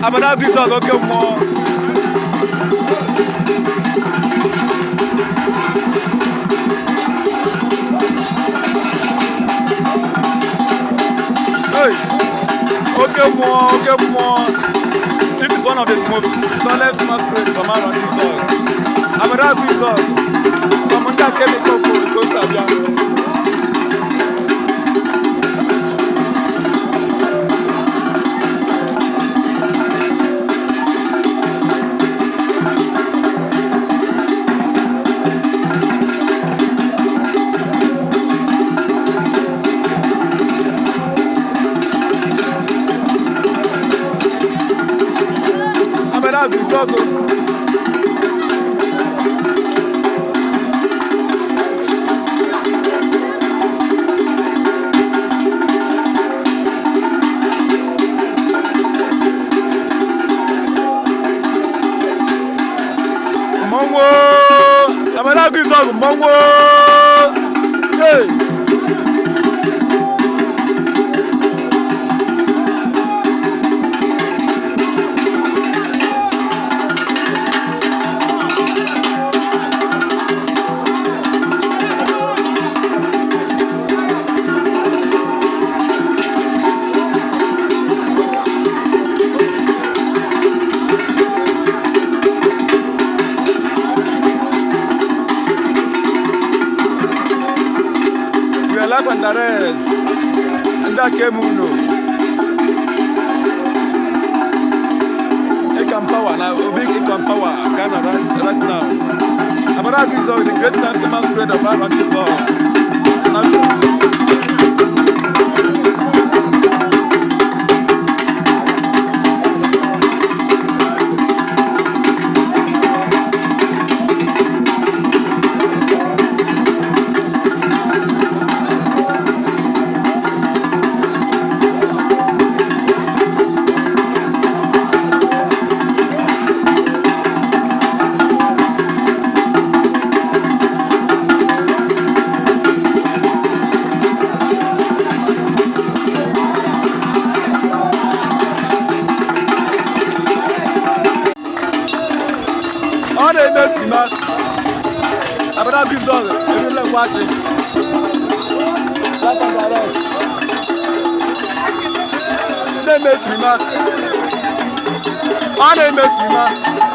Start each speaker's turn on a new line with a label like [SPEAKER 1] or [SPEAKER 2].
[SPEAKER 1] Abada Grizzle oke mmụọ. Hey, oke mmụọ. This is one of the most tallest masquerade from around this soil. Abada Grizzle. Commander Chemical go Sabia. Grizzle. Mongo, Abada Grizzle, Mongo. Hey. Life and direct, and that came uno. It can power now, big it can power, Ghana right now. Abada Grizzle, the great dancing masquerade of our results. All the next match, Abada Grizzle, everyone watching. Life and direct. They miss me, man. All they miss me, man.